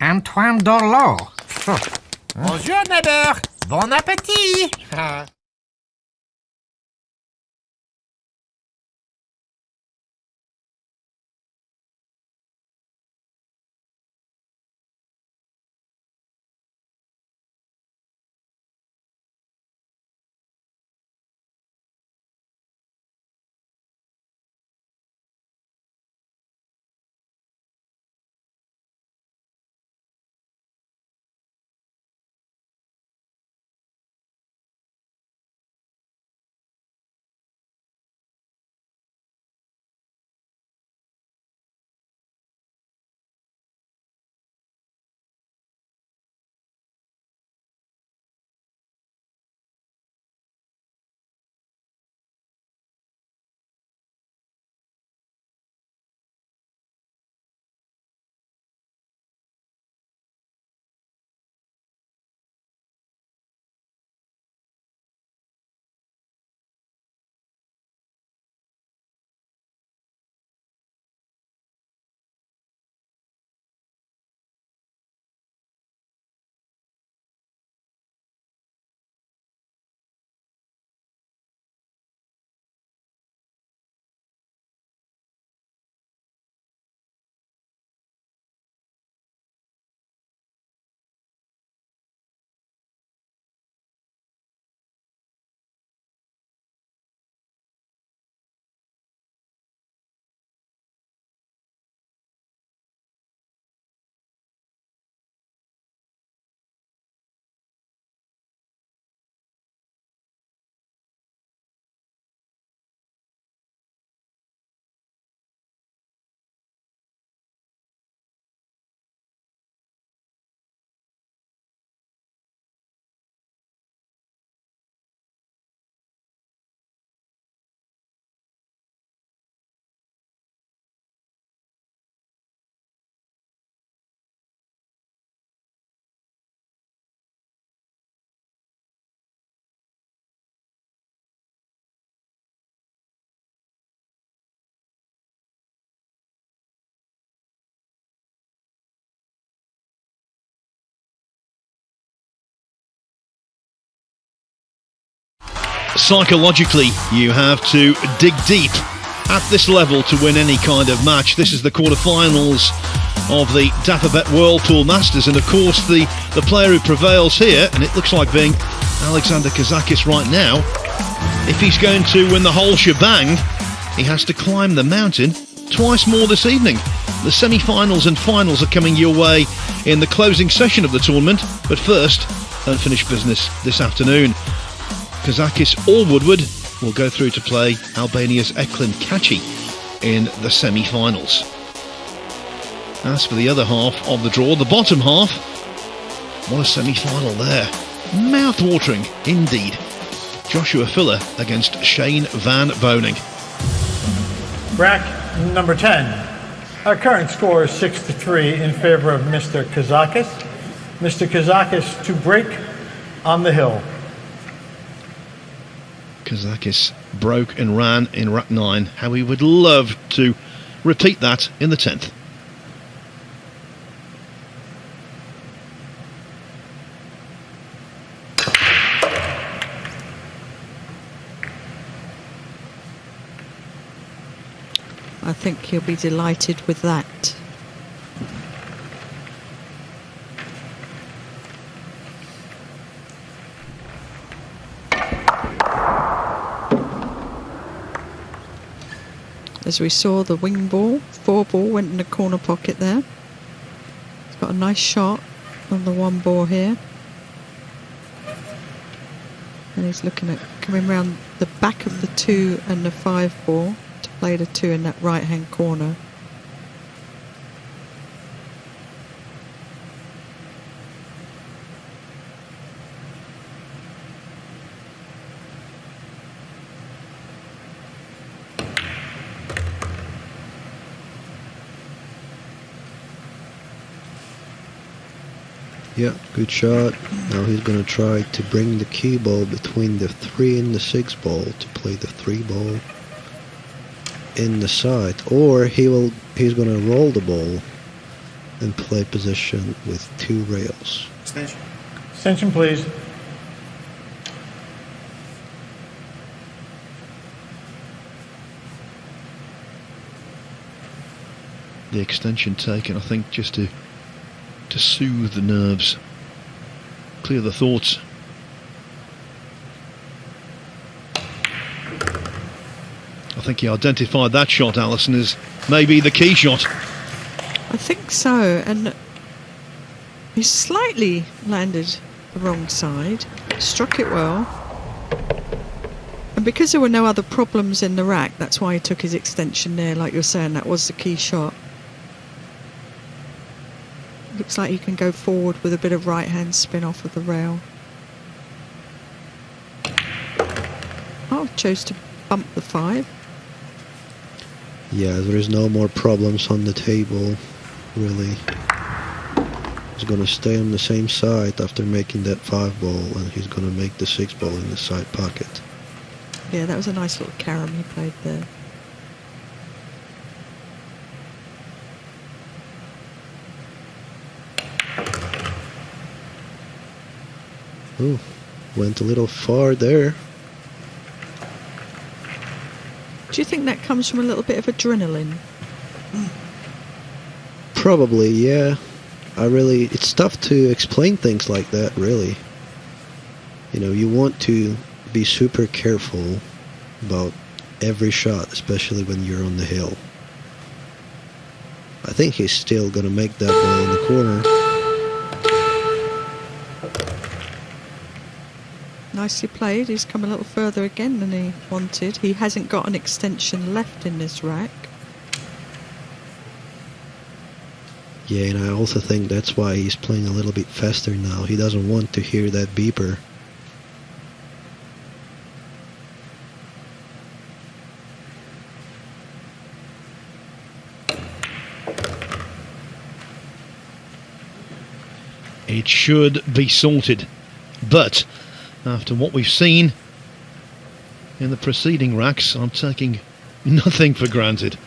Antoine Dorlot. Bonjour, neighbor. Bon appétit. psychologically, you have to dig deep at this level to win any kind of match. This is the quarterfinals of the Dapperbet Whirlpool Masters, and of course the player who prevails here, and it looks like being Alexander Kazakis right now, if he's going to win the whole shebang, he has to climb the mountain twice more this evening. The semi-finals and finals are coming your way in the closing session of the tournament, but first, unfinished business this afternoon. Kazakis or Woodward will go through to play Albania's Eklund Kaci in the semi-finals. As for the other half of the draw, the bottom half, what a semi-final there. Mouth-watering indeed. Joshua Filler against Shane Van Boening. Rack number 10. Our current score is 6-3 in favor of Mr. Kazakis. Mr. Kazakis to break on the hill. Kazakis broke and ran in rack 9. How we would love to repeat that in the 10th. I think he'll be delighted with that. As we saw, the wing ball, 4 ball, went in the corner pocket there. He's got a nice shot on the 1 ball here. And he's looking at coming round the back of the 2 and the 5 ball to play the 2 in that right hand corner. Yeah, good shot. Now he's going to try to bring the cue ball between the 3 and the 6 ball to play the 3 ball in the side, or he's going to roll the ball and play position with 2 rails. Extension. Extension, please. The extension taken, I think, just to soothe the nerves, clear the thoughts. I think he identified that shot, Alison, as maybe the key shot. I think so, and he slightly landed the wrong side, struck it well, and because there were no other problems in the rack, that's why he took his extension there. Like you're saying, that was the key shot. Looks like he can go forward with a bit of right hand spin off of the rail. Oh, chose to bump the 5. Yeah, there is no more problems on the table, really. He's going to stay on the same side after making that 5 ball, and he's going to make the 6 ball in the side pocket. Yeah, that was a nice little carom he played there. Ooh, went a little far there. Do you think that comes from a little bit of adrenaline? Probably, yeah. It's tough to explain things like that, really. You know, you want to be super careful about every shot, especially when you're on the hill. I think he's still going to make that ball in the corner. Nicely played. He's come a little further again than he wanted. He hasn't got an extension left in this rack. Yeah, and I also think that's why he's playing a little bit faster now. He doesn't want to hear that beeper. It should be sorted, but after what we've seen in the preceding racks, I'm taking nothing for granted.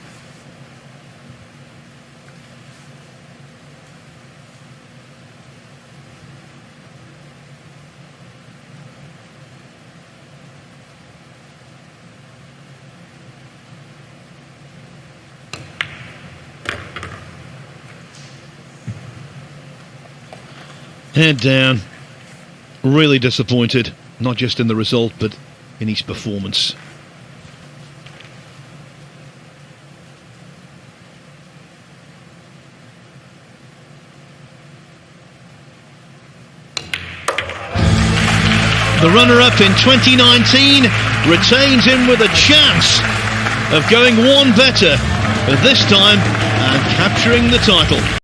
Head down. Really disappointed, not just in the result, but in his performance. The runner-up in 2019 retains him with a chance of going one better, but this time and capturing the title.